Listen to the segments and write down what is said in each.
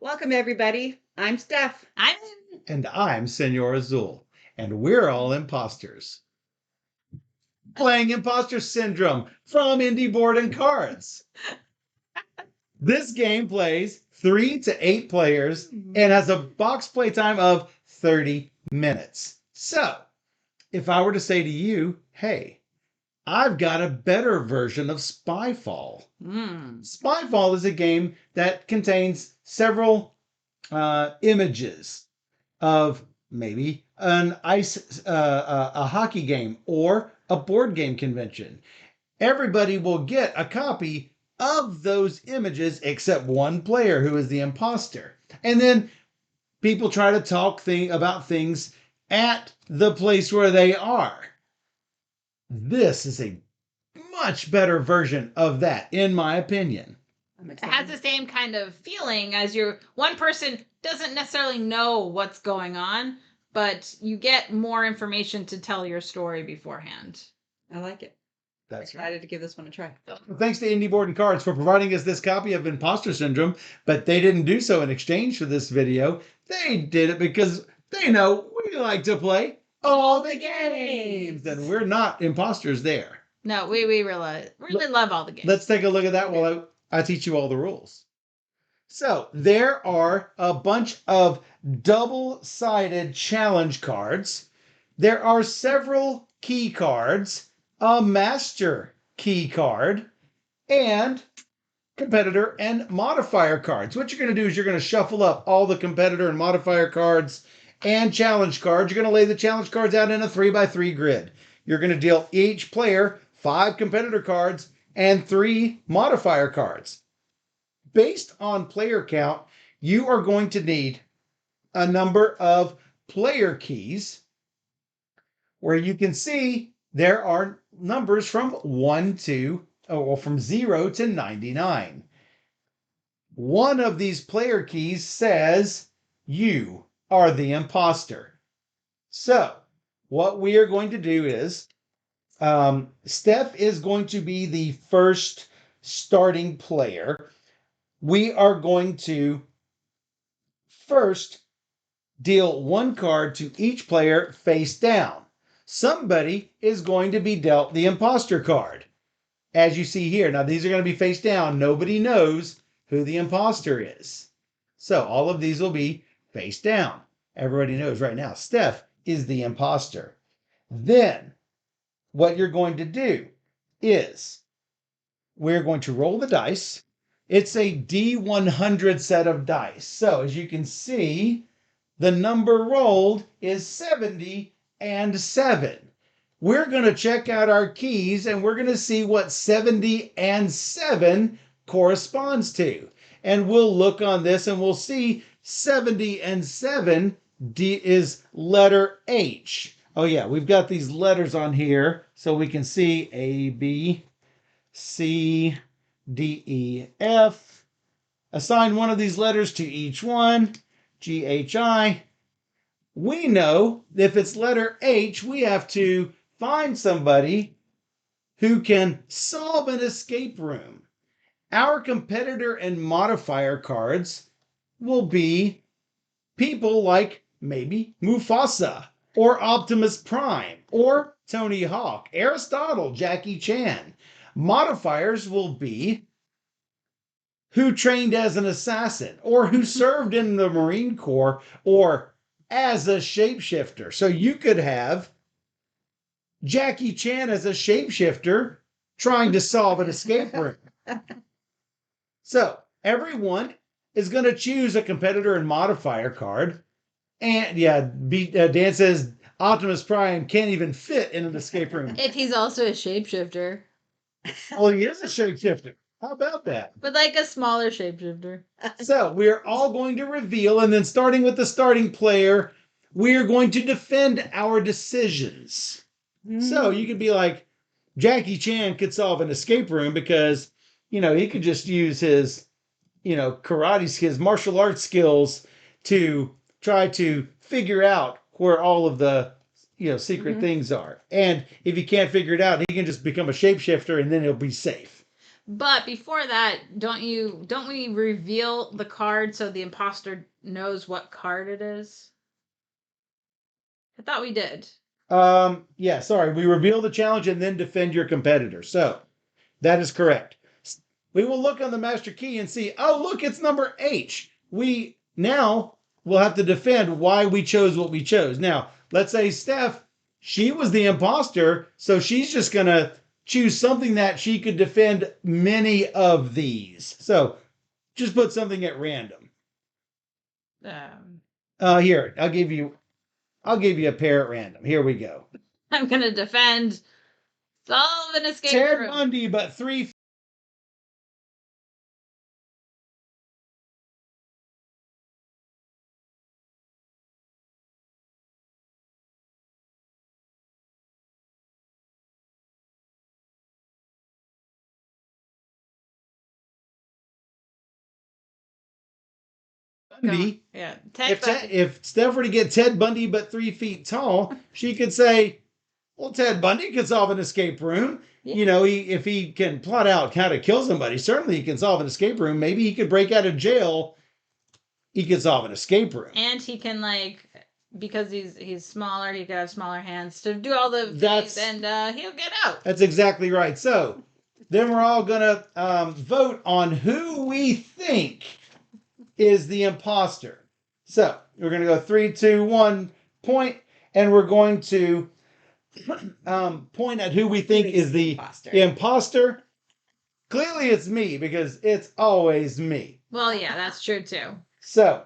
Welcome, everybody. I'm Steph. And I'm Senor Azul, and we're all imposters. Playing Impostor Syndrome from Indie Board and Cards. This game plays 3 to 8 players and has a box play time of 30 minutes. So, if I were to say to you, hey, I've got a better version of Spyfall. Spyfall is a game that contains several images of maybe a hockey game or a board game convention. Everybody will get a copy of those images except one player who is the imposter. And then people try to talk about things at the place where they are. This is a much better version of that, in my opinion. It has the same kind of feeling as one person doesn't necessarily know what's going on, but you get more information to tell your story beforehand. I like it. That's excited to give this one a try. Thanks to Indie Board and Cards for providing us this copy of Impostor Syndrome, but they didn't do so in exchange for this video. They did it because they know we like to play all the games, and we're not imposters there. No, we really love all the games. Let's take a look at that while I teach you all the rules. So there are a bunch of double-sided challenge cards. There are several key cards, a master key card, and competitor and modifier cards. What you're going to do is you're going to shuffle up all the competitor and modifier cards and challenge cards. You're going to lay the challenge cards out in a 3x3 grid. You're going to deal each player 5 competitor cards and 3 modifier cards. Based on player count, you are going to need a number of player keys where you can see there are numbers from 0 to 99. One of these player keys says you are the imposter. So what we are going to do is Steph is going to be the first starting player. We are going to first deal 1 card to each player face down. Somebody is going to be dealt the imposter card, as you see here. Now, these are going to be face down. Nobody knows who the imposter is. So all of these will be face down. Everybody knows right now Steph is the imposter. Then what you're going to do is we're going to roll the dice. It's a D100 set of dice. So as you can see, the number rolled is 70 and 7. We're going to check out our keys and we're going to see what 70 and 7 corresponds to. And we'll look on this and we'll see 70 and 7 is letter H. Oh yeah, we've got these letters on here so we can see A, B, C, D, E, F. Assign one of these letters to each one. G, H, I. We know if it's letter H, we have to find somebody who can solve an escape room. Our competitor and modifier cards will be people like maybe Mufasa or Optimus Prime or Tony Hawk, Aristotle, Jackie Chan. Modifiers will be who trained as an assassin or who served in the Marine Corps or as a shapeshifter. So you could have Jackie Chan as a shapeshifter trying to solve an escape room. So everyone is going to choose a competitor and modifier card. And yeah, Dan says Optimus Prime can't even fit in an escape room. If he's also a shapeshifter. Well, he is a shapeshifter. How about that? But like a smaller shapeshifter. So we're all going to reveal, and then starting with the starting player, we're going to defend our decisions. So you could be like, Jackie Chan could solve an escape room because, he could just use his, karate, his martial arts skills to try to figure out where all of the, secret things are. And if he can't figure it out, he can just become a shapeshifter and then he'll be safe. But before that, don't we reveal the card so the imposter knows what card it is? I thought we did. Yeah, sorry. We reveal the challenge and then defend your competitor. So that is correct. We will look on the master key and see, oh, look, it's number H. We now will have to defend why we chose what we chose. Now, let's say Steph, she was the imposter, so she's just going to choose something that she could defend many of these. So just put something at random. Here, I'll give you a pair at random. Here we go. I'm gonna defend solve an escape Ted room. Bundy, but 3 Bundy. Yeah, Ted Bundy. If Steph were to get Ted Bundy but 3 feet tall, she could say, well, Ted Bundy could solve an escape room. Yeah. You know, if he can plot out how to kill somebody, certainly he can solve an escape room. Maybe he could break out of jail. He could solve an escape room. And he can, like, because he's smaller, he could have smaller hands to do all the That's- things, and he'll get out. That's exactly right. So then we're all going to vote on who we think is the imposter. So we're going to go 3, 2, 1, point, and we're going to point at who we think is the imposter. Clearly it's me because it's always me. Well, yeah, that's true too. So,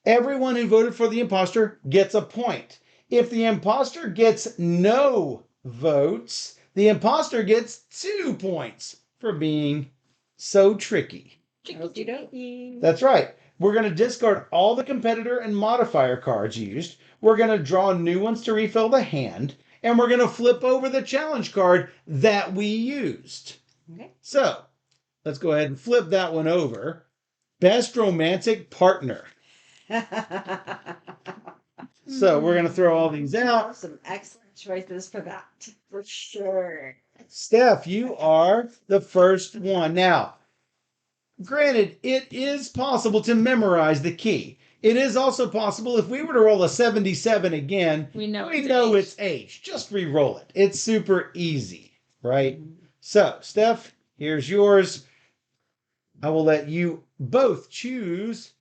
everyone who voted for the imposter gets a point. If the imposter gets no votes, the imposter gets 2 points for being so tricky. That's right. We're going to discard all the competitor and modifier cards used. We're going to draw new ones to refill the hand. And we're going to flip over the challenge card that we used. Okay. So, let's go ahead and flip that one over. Best romantic partner. So, we're going to throw all these out. Some excellent choices for that, for sure. Steph, you are the first one. Now, granted, it is possible to memorize the key. It is also possible if we were to roll a 77 again, we know it's H. Just re-roll it. It's super easy, right? So, Steph, here's yours. I will let you both choose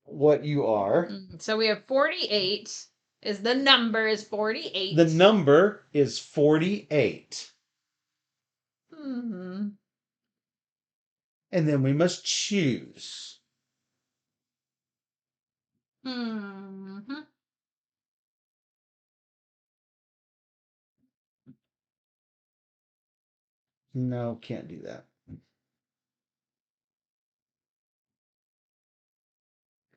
what you are. So we have 48. The number is 48. The number is 48. Mm-hmm. And then we must choose. Mm-hmm. No, can't do that.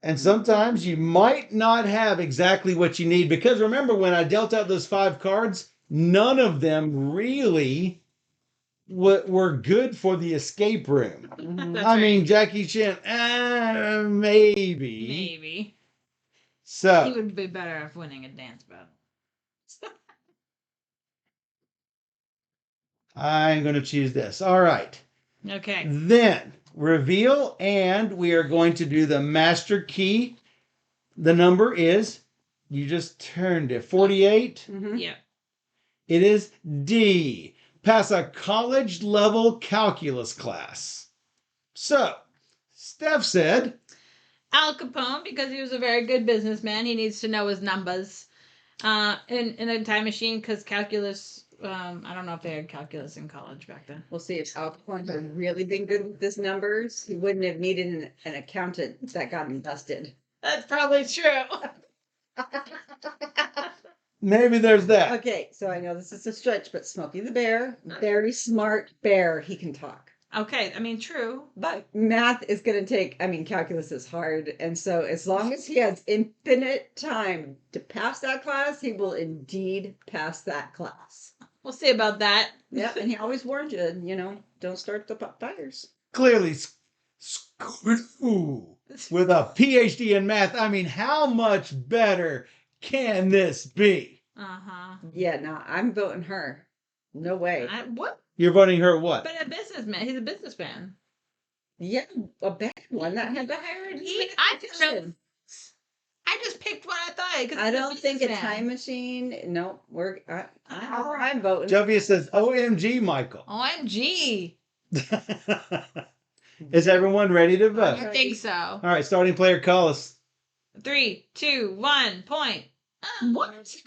And sometimes you might not have exactly what you need, because remember when I dealt out those 5 cards, none of them really were good for the escape room. I mean, Jackie Chan, maybe. Maybe. So he would be better off winning a dance battle. I'm going to choose this. All right. Okay. Then reveal, and we are going to do the master key. The number is, you just turned it, 48. Mm-hmm. Yeah. It is D. Pass a college level calculus class. So, Steph said, Al Capone, because he was a very good businessman, he needs to know his numbers. In a time machine, because calculus. I don't know if they had calculus in college back then. We'll see if Al Capone had really been good with his numbers. He wouldn't have needed an accountant that got him busted. That's probably true. maybe there's that. Okay, so I know this is a stretch, but Smokey the Bear, very smart bear. He can talk. Okay, I mean, true. But math is going to take, calculus is hard. And so as long as he has infinite time to pass that class, he will indeed pass that class. We'll see about that. Yeah, and he always warned you, don't start the fires. Clearly, with a PhD in math, I mean, how much better can this be? Uh-huh. Yeah, no, I'm voting her. No way. What? You're voting her what? But a businessman. He's a businessman. Yeah, a bad one that had to hire an I just know. I just picked what I thought. 'Cause I he's don't think a businessman. time machine. No, I'm voting. Jovia says, OMG, Michael. OMG. Is everyone ready to vote? I think so. All right, starting player, call us. 3, 2, 1, point. What? No, is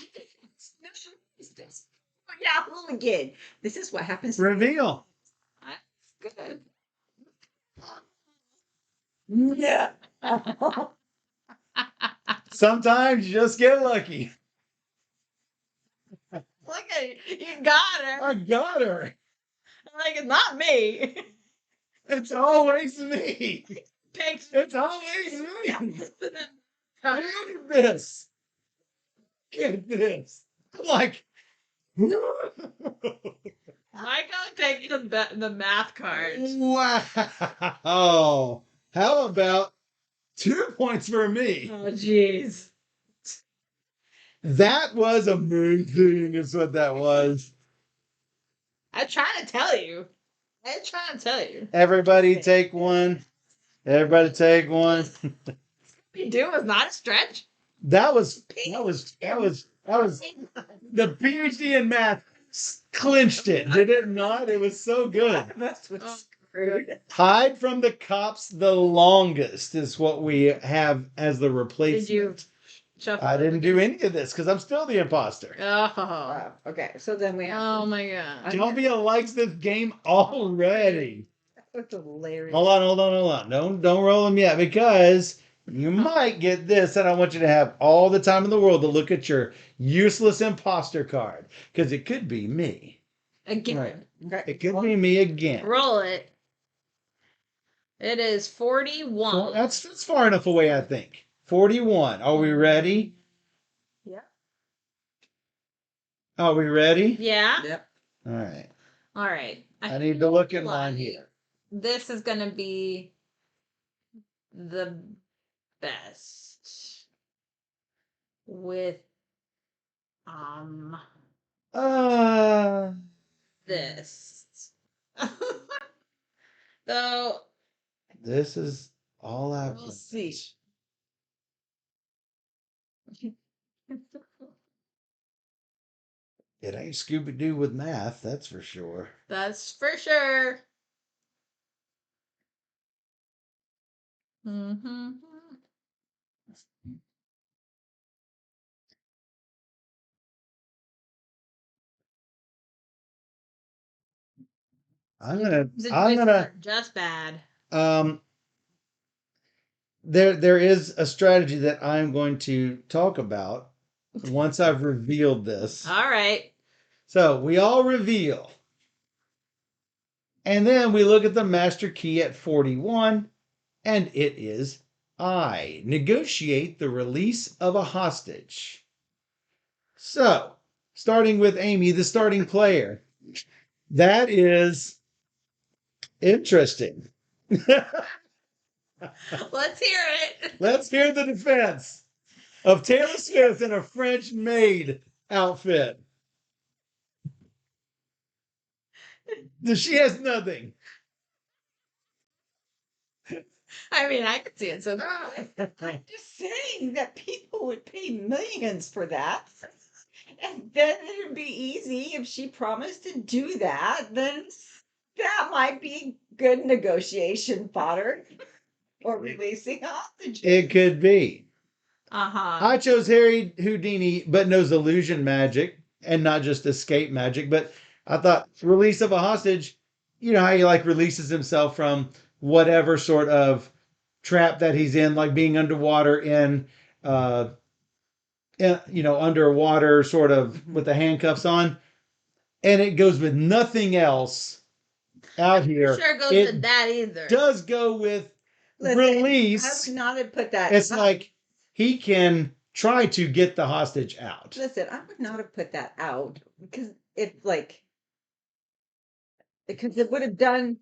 this? Yeah, hooligan. This is what happens. Reveal. That's good. Yeah. Sometimes you just get lucky. Look at you. You got her. I got her. I'm like, it's not me. It's always me. Pigs. It's always me. Look at this. Look at this. Like, Michael taking the math cards. wow. How about 2 points for me? Oh, jeez. That was amazing, is what that was. I'm trying to tell you. Everybody take one. Everybody take one. You do is not a stretch. That was the PhD in math clinched it, did it not? It was so good. That's what's screwed. Hide from the cops the longest is what we have as the replacement. Did you shuffle? I didn't do any of this because I'm still the imposter. Oh. Wow. Okay, so then we have. Oh my god. Jovia likes this game already. That's hilarious. Hold on. Don't roll them yet because you might get this, and I want you to have all the time in the world to look at your useless imposter card because it could be me. Again. Right. Okay. It could be me again. Roll it. It is 41. Well, that's far enough away, I think. 41. Are we ready? Yeah. Are we ready? Yeah. Yep. All right. All right. I need to look at feel mine like here. This is going to be the best with this. So This is all I've We'll see. It ain't Scooby-Doo with math, that's for sure. that's for sure. Mm-hmm. I'm gonna just bad. There is a strategy that I'm going to talk about once I've revealed this. All right. So we all reveal. And then we look at the master key at 41, and it is I. Negotiate the release of a hostage. So, starting with Amy, the starting player. That is interesting. Let's hear it. Let's hear the defense of Taylor Swift in a French maid outfit. She has nothing. I mean, I could see it. So I'm just saying that people would pay millions for that. And then it'd be easy if she promised to do that. Then that might be good negotiation fodder. Or releasing hostages. It could be. Uh-huh. I chose Harry Houdini, but knows illusion magic and not just escape magic. But I thought release of a hostage, you know how he like releases himself from whatever sort of trap that he's in, like being underwater underwater sort of with the handcuffs on. And it goes with nothing else out here. Sure goes it to that either. Does go with Listen, release. I would not have put that. It's like he can try to get the hostage out. Listen, I would not have put that out because it would have done.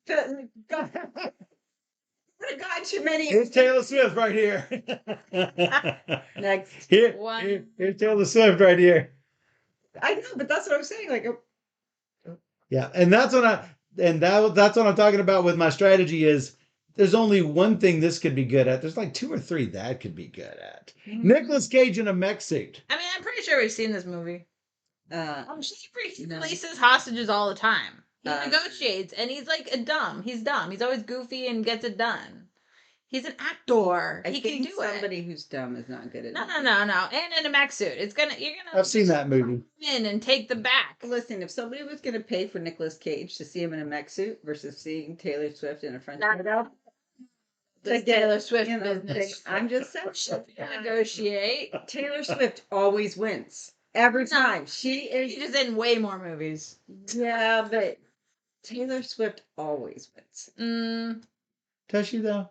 Would have got too many. Here's Taylor Swift right here. Next. Here's Taylor Swift right here. I know, but that's what I'm saying. Like, Yeah, and that's what I'm talking about with my strategy is there's only one thing this could be good at. There's like 2 or 3 that could be good at. Nicolas Cage in a mech suit. I mean, I'm pretty sure we've seen this movie. He No. releases hostages all the time. He Uh, negotiates, and he's like dumb. He's dumb. He's always goofy and gets it done. He's an actor. He can do somebody it. who's dumb is not good at No, it. no, no, no. And in a mech suit, you're gonna. I've seen that movie. In and take the back. Listen, if somebody was going to pay for Nicolas Cage to see him in a mech suit versus seeing Taylor Swift in a French outfit, This Taylor Swift business. I'm just saying. Negotiate. Taylor Swift always wins every time. She She's is. in way more movies. Yeah, but Taylor Swift always wins. Does she though?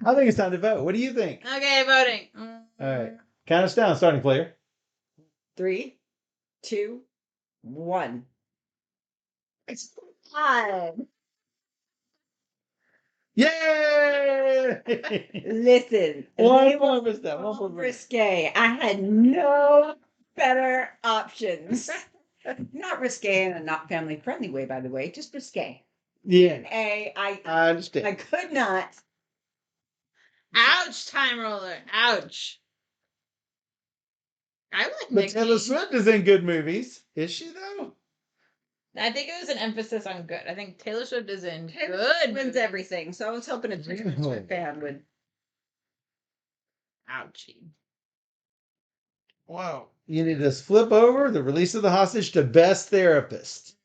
I think it's time to vote. What do you think? Okay, voting. All right. Count us down, starting player. 3, 2, 1. It's 5. Yay! Listen, One they point were was that. One so point was risque. I had no better options. Not risque in a not family friendly way, by the way, just risque. yeah. I understand. could not. Ouch, time roller. Ouch. I like But Nick Taylor Cage. Swift is in good movies. Is she though? I think it was an emphasis on good. I think Taylor Swift is in Taylor good. Swift wins movies. everything, so I was hoping a Taylor Swift fan would. Ouchie. Wow. You need to flip over the release of the hostage to best therapist.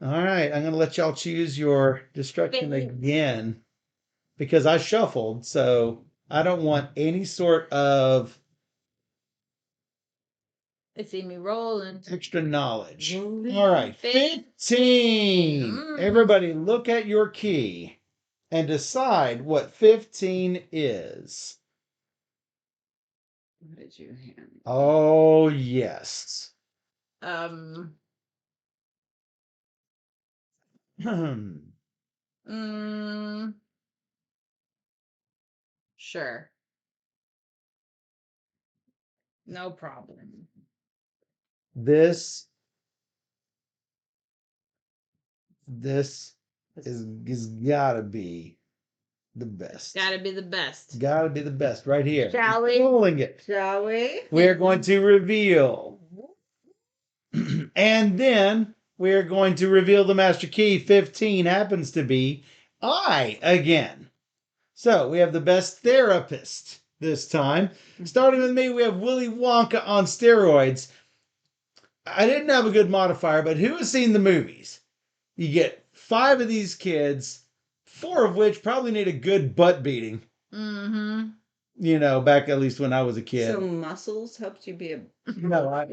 All right. I'm going to let y'all choose your destruction again because I shuffled. So I don't want any sort of They see me rolling. extra knowledge. Rolling. All right. 15. Mm. Everybody look at your key and decide what 15 is. What did you hand me? Oh, yes. Um. Sure. No problem. This is gotta be the best. Gotta be the best. Gotta be the best right here. Shall we? Rolling it. Shall we? We're going to reveal. And then we're going to reveal the master key. 15 happens to be I again. So we have the best therapist this time. Starting with me, we have Willy Wonka on steroids. I didn't have a good modifier, but who has seen the movies? You get 5 of these kids, 4 of which probably need a good butt beating. Mm-hmm. You know, back at least when I was a kid. So muscles helped you be a. No, I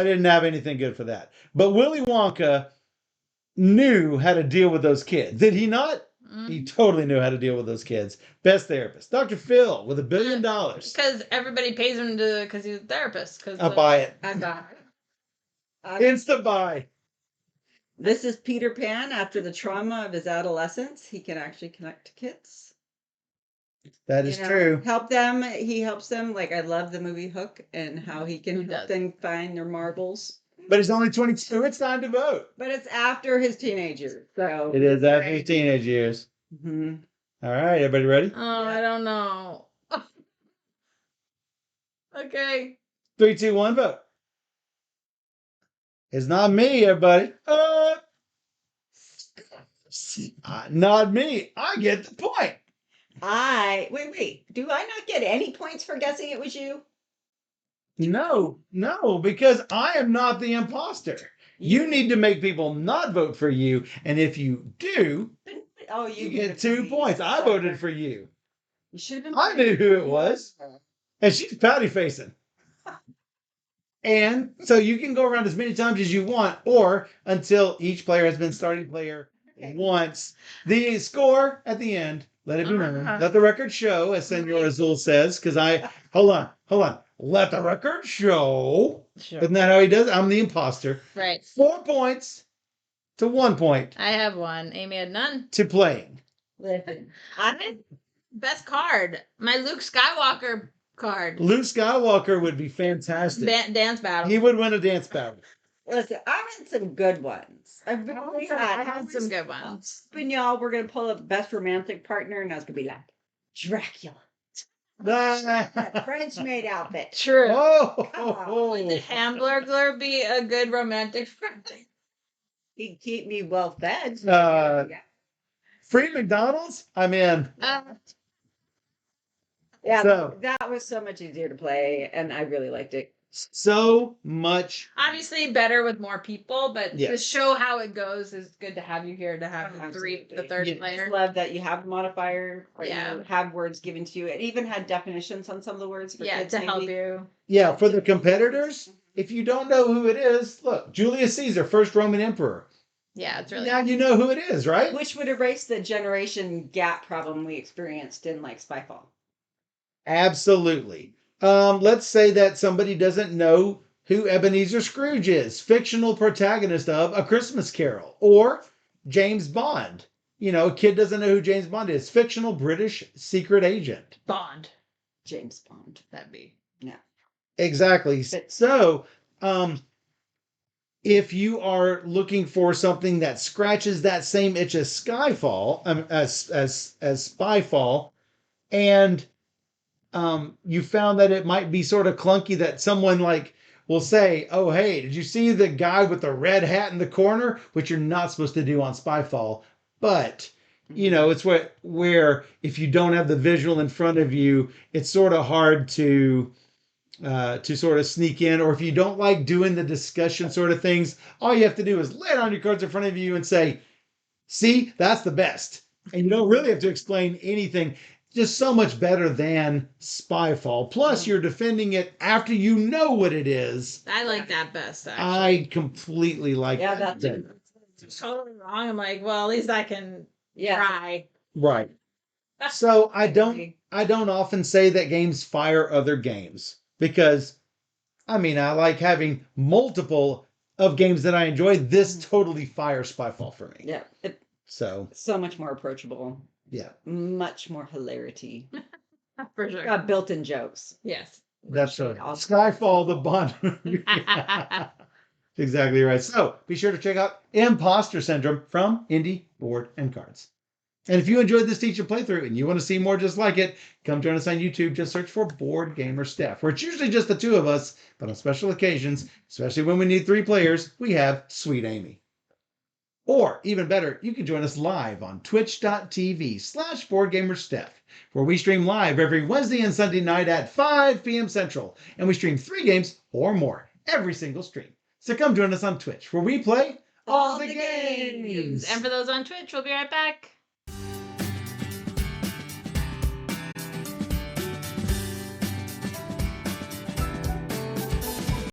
didn't have anything good for that. But Willy Wonka knew how to deal with those kids. Did he not? He totally knew how to deal with those kids. Best therapist. Dr. Phil with $1 billion. Because everybody pays him because he's a therapist. I'll buy it. I got it. Insta buy. This is Peter Pan after the trauma of his adolescence. He can actually connect to kids. That is true. Help them. He helps them. Like I love the movie Hook and how he can help them find their marbles. But he's only 22. It's time to vote. But it's after his teenage years. So It is after his teenage years. Mm-hmm. All right, everybody ready? Oh, I don't know. Okay. 3, 2, 1, vote. It's not me, everybody. Not me. I get the point. Wait. Do I not get any points for guessing it was you? No, because I am not the imposter. You need to make people not vote for you, and if you do, you get 2 points. I voted for you. You should have been. I knew who it was, and she's pouty facing. And so you can go around as many times as you want, or until each player has been starting player once. The score at the end, let it be known. Let the record show, as Senor Azul says, because hold on. Let the record show. Sure. Isn't that how he does it? I'm the imposter. Right. 4 points to 1 point I have one. Amy had none. to playing. Listen, Best card. My Luke Skywalker card. Luke Skywalker would be fantastic. Dance battle. He would win a dance battle. Listen, I had some good ones. I really had. I had some good ones. And y'all, we're gonna pull up best romantic partner, and I was gonna be like, Dracula. That French maid outfit. True. Oh, Would the Hamburglar be a good romantic friend? He'd keep me well fed. free McDonald's? I'm in. Yeah, So- that was so much easier to play, and I really liked it. So much. Obviously, better with more people, but to Yes. show how it goes, is good to have you here to have the Absolutely. third Yeah. I player. love that you have the modifier, or Yeah. you have words given to you. It even had definitions on some of the words for Yeah, kids. to help maybe. you. Yeah, for the competitors, if you don't know who it is, look, Julius Caesar, first Roman emperor. Yeah, it's really. Now you know who it is, right? Which would erase the generation gap problem we experienced in like Spyfall. Absolutely. Let's say that somebody doesn't know who Ebenezer Scrooge is, fictional protagonist of A Christmas Carol, or James Bond. You know, a kid doesn't know who James Bond is, fictional British secret agent. Bond. James Bond. That'd be. Exactly. But- So, if you are looking for something that scratches that same itch as Skyfall, as Spyfall, and you found that it might be sort of clunky, that someone like will say, "Oh, hey, did you see the guy with the red hat in the corner?" Which you're not supposed to do on Spyfall, but you know, it's where if you don't have the visual in front of you, it's sort of hard to sort of sneak in. Or if you don't like doing the discussion sort of things, all you have to do is lay down your cards in front of you and say, "See, that's the best," and you don't really have to explain anything. Just so much better than Spyfall. Plus, you're defending it after you know what it is. I like that best, actually. I completely like Yeah, that. that's totally wrong. I'm like, well, at least I can try. Right. So I don't often say that games fire other games, because I mean, I like having multiple of games that I enjoy. This totally fires Spyfall for me. Yeah. So So much more approachable. yeah, Much more hilarity. For sure. Got built-in jokes. Yes. that's Skyfall, the Bond movie. Exactly right. So be sure to check out Impostor Syndrome from Indie Board and Cards. And if you enjoyed this teacher playthrough and you want to see more just like it, come join us on YouTube. Just search for Board Gamer Steph, where it's usually just the two of us, but on special occasions, especially when we need 3 players, we have Sweet Amy. Or even better, you can join us live on twitch.tv/BoardGamerSteph, where we stream live every Wednesday and Sunday night at 5 p.m. Central, and we stream 3 games or more every single stream. So come join us on Twitch, where we play all the games. And for those on Twitch, we'll be right back.